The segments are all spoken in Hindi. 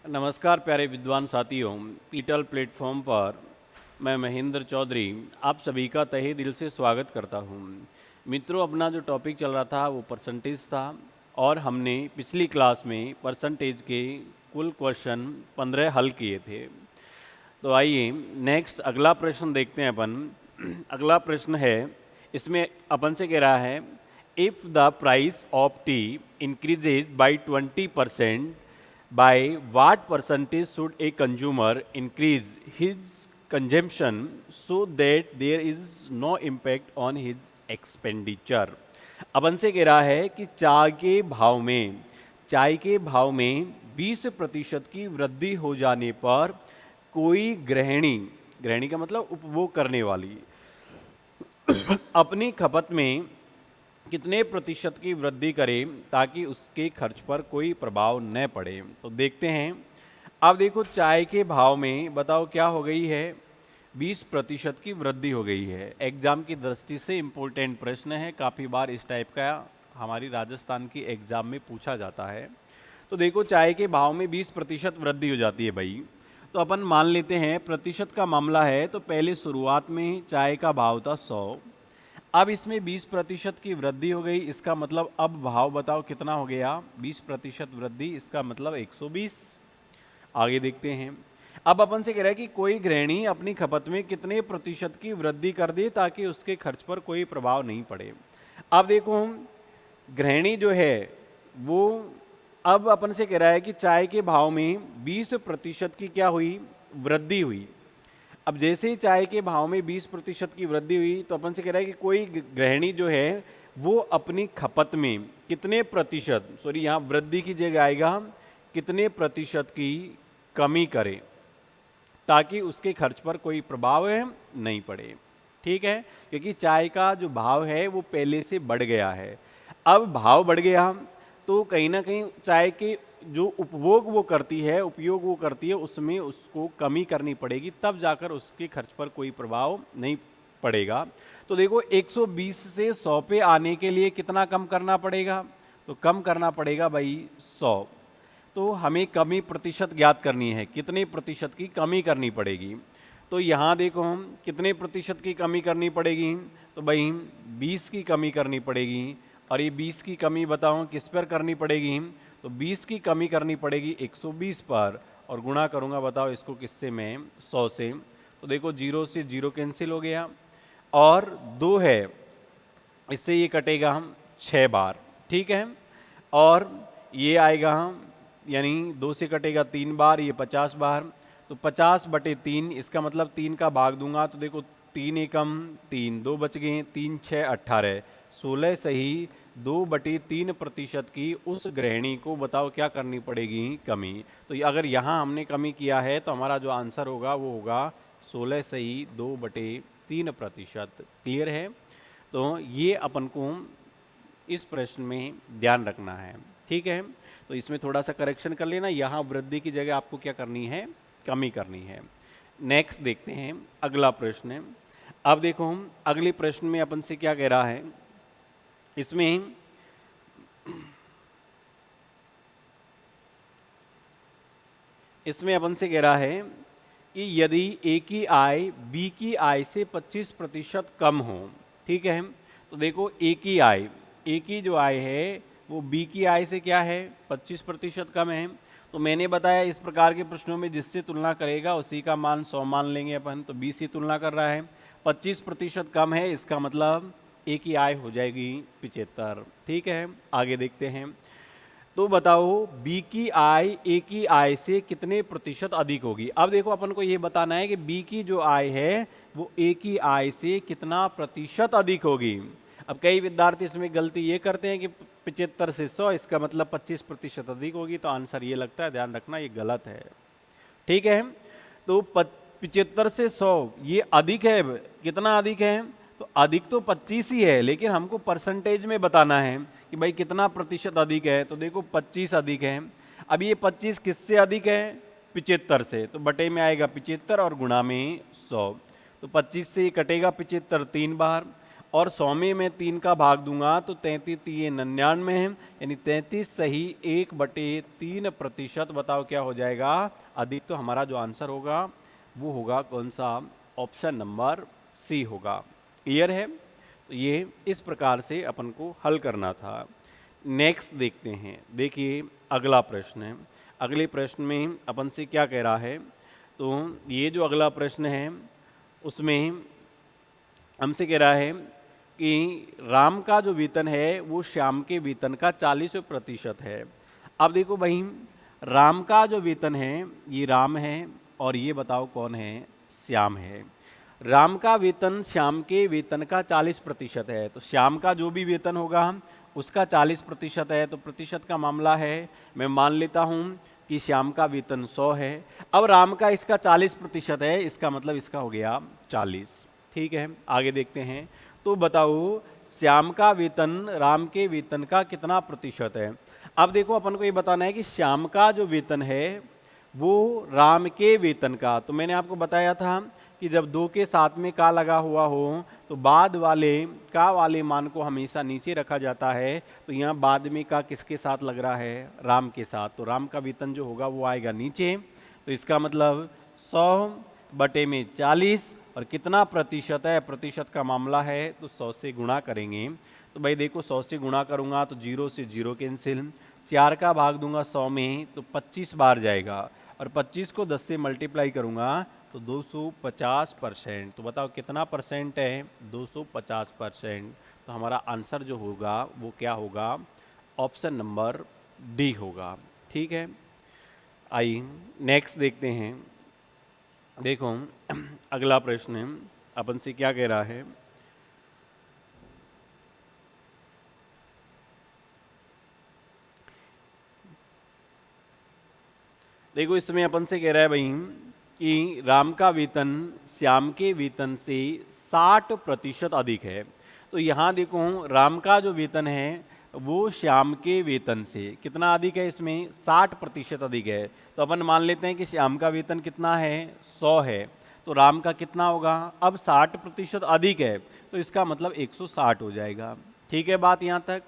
नमस्कार प्यारे विद्वान साथियों, पीटल प्लेटफॉर्म पर मैं महेंद्र चौधरी आप सभी का तहे दिल से स्वागत करता हूं। मित्रों, अपना जो टॉपिक चल रहा था वो परसेंटेज था और हमने पिछली क्लास में परसेंटेज के कुल क्वेश्चन 15 हल किए थे। तो आइए नेक्स्ट अगला प्रश्न देखते हैं अपन। अगला प्रश्न है, इसमें अपन से कह रहा है if the price of T increases by 20%, by what percentage should a consumer increase his consumption so that there is no impact on his expenditure। अपन से कह रहा है कि चाय के भाव में 20% की वृद्धि हो जाने पर कोई गृहिणी, गृहिणी का मतलब उपभोग करने वाली, अपनी खपत में कितने प्रतिशत की वृद्धि करें ताकि उसके खर्च पर कोई प्रभाव न पड़े। तो देखते हैं। अब देखो, चाय के भाव में बताओ क्या हो गई है, 20% की वृद्धि हो गई है। एग्जाम की दृष्टि से इम्पोर्टेंट प्रश्न है, काफ़ी बार इस टाइप का हमारी राजस्थान की एग्जाम में पूछा जाता है। तो देखो, चाय के भाव में 20% वृद्धि हो जाती है भाई। तो अपन मान लेते हैं प्रतिशत का मामला है, तो पहले शुरुआत में चाय का भाव था 100, अब इसमें 20% की वृद्धि हो गई, इसका मतलब अब भाव बताओ कितना हो गया, 20% वृद्धि, इसका मतलब 120। आगे देखते हैं। अब अपन से कह रहा है कि कोई गृहिणी अपनी खपत में कितने प्रतिशत की वृद्धि कर दे ताकि उसके खर्च पर कोई प्रभाव नहीं पड़े। अब देखो, गृहिणी जो है वो अब अपन से कह रहा है कि चाय के भाव में 20% की क्या हुई, वृद्धि हुई। अब जैसे ही चाय के भाव में 20% की वृद्धि हुई तो अपन से कह रहा है कि कोई गृहिणी जो है वो अपनी खपत में कितने प्रतिशत, सॉरी यहाँ वृद्धि की जगह आएगा कितने प्रतिशत की कमी करे ताकि उसके खर्च पर कोई प्रभाव नहीं पड़े। ठीक है, क्योंकि चाय का जो भाव है वो पहले से बढ़ गया है। अब भाव बढ़ गया तो कहीं ना कहीं चाय के जो उपभोग वो करती है, उपयोग वो करती है, उसमें उसको कमी करनी पड़ेगी, तब जाकर उसके खर्च पर कोई प्रभाव नहीं पड़ेगा। तो देखो, 120 से 100 पे आने के लिए कितना कम करना पड़ेगा, तो कम करना पड़ेगा भाई 100। तो हमें कमी प्रतिशत ज्ञात करनी है, कितने प्रतिशत की कमी करनी पड़ेगी। तो यहाँ देखो, हम कितने प्रतिशत की कमी करनी पड़ेगी, तो भाई 20 की कमी करनी पड़ेगी। और ये 20 की कमी बताओ किस पर करनी पड़ेगी, तो 20 की कमी करनी पड़ेगी 120 पर, और गुणा करूँगा बताओ इसको किससे, मैं 100 से। तो देखो 0 से 0 कैंसिल हो गया, और 2 है, इससे ये कटेगा हम 6 बार। ठीक है, और ये आएगा हम, यानी 2 से कटेगा 3 बार, ये 50 बार। तो 50/3, इसका मतलब 3 का भाग दूंगा तो देखो 3 एकम 3, 2 बच गए, 3 6 18, 16 सही 2/3% की उस गृहिणी को बताओ क्या करनी पड़ेगी, कमी। तो अगर यहाँ हमने कमी किया है तो हमारा जो आंसर होगा वो होगा 16 सही 2/3%। क्लियर है। तो ये अपन को इस प्रश्न में ध्यान रखना है। ठीक है, तो इसमें थोड़ा सा करेक्शन कर लेना, यहाँ वृद्धि की जगह आपको क्या करनी है, कमी करनी है। नेक्स्ट देखते हैं अगला प्रश्न। अब देखो, हम अगले प्रश्न में अपन से क्या कह रहा है, इसमें अपन से कह रहा है कि यदि ए की आय बी की आय से 25% कम हो। ठीक है, तो देखो ए की जो आय है वो बी की आय से क्या है, 25% कम है। तो मैंने बताया इस प्रकार के प्रश्नों में जिससे तुलना करेगा उसी का मान 100 मान लेंगे अपन। तो बी से तुलना कर रहा है, 25% कम है, इसका मतलब ए की आय हो जाएगी 75। ठीक है, आगे देखते हैं। तो बताओ बी की आय ए की आय से कितने प्रतिशत अधिक होगी। अब देखो, अपन को ये बताना है कि बी की जो आय है वो ए की आय से कितना प्रतिशत अधिक होगी। अब कई विद्यार्थी इसमें गलती ये करते हैं कि 75 से 100, इसका मतलब 25% अधिक होगी, तो आंसर ये लगता है, ध्यान रखना ये गलत है। ठीक है, तो 75 से 100 ये अधिक है, कितना अधिक है, तो अधिक तो 25 ही है, लेकिन हमको परसेंटेज में बताना है कि भाई कितना प्रतिशत अधिक है। तो देखो 25 अधिक है। अब ये 25 किससे अधिक है, 75 से, तो बटे में आएगा 75 और गुणा में 100। तो 25 से कटेगा 75 3 बार, और 100 में मैं 3 का भाग दूंगा तो 33 3 99 है, यानी 33 सही 1/3%। बताओ क्या हो जाएगा अधिक। तो हमारा जो आंसर होगा वो होगा कौन सा, ऑप्शन नंबर सी होगा। क्लियर है। तो ये इस प्रकार से अपन को हल करना था। नेक्स्ट देखते हैं। देखिए अगला प्रश्न है। अगले प्रश्न में अपन से क्या कह रहा है, तो ये जो अगला प्रश्न है उसमें हमसे कह रहा है कि राम का जो वेतन है वो श्याम के वेतन का 40% है। अब देखो भाई, राम का जो वेतन है ये राम है, और ये बताओ कौन है, श्याम है। राम का वेतन श्याम के वेतन का 40% है, तो श्याम का जो भी वेतन होगा उसका 40% है, तो प्रतिशत का मामला है। मैं मान लेता हूं कि श्याम का वेतन 100 है। अब राम का इसका 40% है, इसका मतलब इसका हो गया 40। ठीक है, आगे देखते हैं। तो बताओ श्याम का वेतन राम के वेतन का कितना प्रतिशत है। अब देखो अपन को ये बताना है कि श्याम का जो वेतन है वो राम के वेतन का, तो मैंने आपको बताया था कि जब 2 के साथ में का लगा हुआ हो तो बाद वाले का वाले मान को हमेशा नीचे रखा जाता है। तो यहाँ बाद में का किसके साथ लग रहा है, राम के साथ, तो राम का वेतन जो होगा वो आएगा नीचे। तो इसका मतलब 100/40, और कितना प्रतिशत है, प्रतिशत का मामला है तो 100 से गुणा करेंगे। तो भाई देखो 100 से गुणा करूंगा तो 0 से 0 कैंसिल, 4 का भाग दूंगा 100 में तो 25 बार जाएगा, और 25 को 10 से मल्टीप्लाई करूंगा तो 250%। तो बताओ कितना परसेंट है, 250%। तो हमारा आंसर जो होगा वो क्या होगा, ऑप्शन नंबर डी होगा। ठीक है, आइए नेक्स्ट देखते हैं। देखो अगला प्रश्न अपन से क्या कह रहा है। देखो इसमें अपन से कह रहा है भाई कि राम का वेतन श्याम के वेतन से 60% अधिक है। तो यहाँ देखो राम का जो वेतन है वो श्याम के वेतन से कितना अधिक है, इसमें 60% अधिक है। तो अपन मान लेते हैं कि श्याम का वेतन कितना है, 100 है, तो राम का कितना होगा, अब 60% अधिक है तो इसका मतलब 160 हो जाएगा। ठीक है बात यहाँ तक।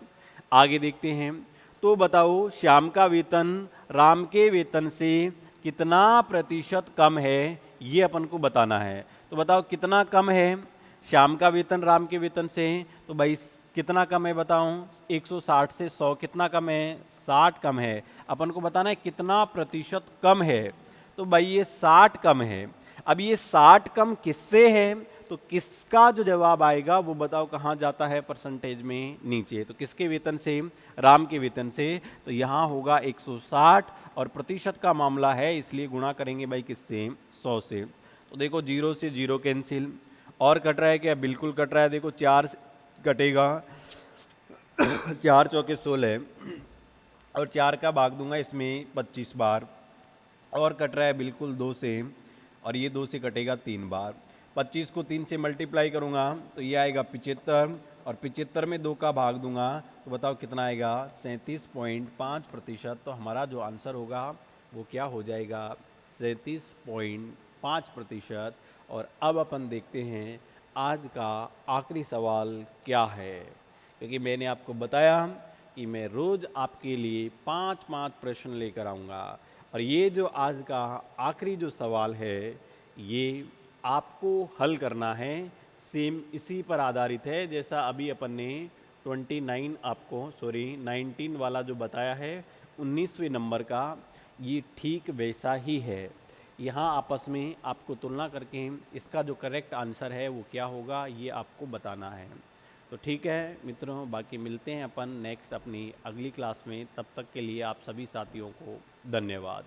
आगे देखते हैं। तो बताओ श्याम का वेतन राम के वेतन से कितना प्रतिशत कम है, ये अपन को बताना है। तो बताओ कितना कम है श्याम का वेतन राम के वेतन से, तो भाई कितना कम है बताओ, 160 से 100 कितना कम है, 60 कम है। अपन को बताना है कितना प्रतिशत कम है, तो भाई ये 60 कम है। अब ये 60 कम किससे है, तो किसका जो जवाब आएगा वो बताओ कहाँ जाता है परसेंटेज में, नीचे। तो किसके वेतन से, राम के वेतन से, तो यहाँ होगा 160, और प्रतिशत का मामला है इसलिए गुणा करेंगे भाई किससे, 100 से। तो देखो 0 से 0 कैंसिल, और कट रहा है क्या, बिल्कुल कट रहा है। देखो 4 कटेगा 4 चौके 16, और 4 का भाग दूंगा इसमें 25 बार, और कट रहा है बिल्कुल 2 से, और ये 2 से कटेगा 3 बार। 25 को 3 से मल्टीप्लाई करूंगा तो ये आएगा 75, और 75 में 2 का भाग दूंगा तो बताओ कितना आएगा, 37.5%। तो हमारा जो आंसर होगा वो क्या हो जाएगा, 37.5%। और अब अपन देखते हैं आज का आखिरी सवाल क्या है, क्योंकि मैंने आपको बताया कि मैं रोज़ आपके लिए 5-5 प्रश्न लेकर आऊँगा, और ये जो आज का आखिरी जो सवाल है ये आपको हल करना है। सेम इसी पर आधारित है जैसा अभी अपन ने 19 वाला जो बताया है 19वें नंबर का, ये ठीक वैसा ही है। यहाँ आपस में आपको तुलना करके इसका जो करेक्ट आंसर है वो क्या होगा ये आपको बताना है। तो ठीक है मित्रों, बाकी मिलते हैं अपन नेक्स्ट अपनी अगली क्लास में। तब तक के लिए आप सभी साथियों को धन्यवाद।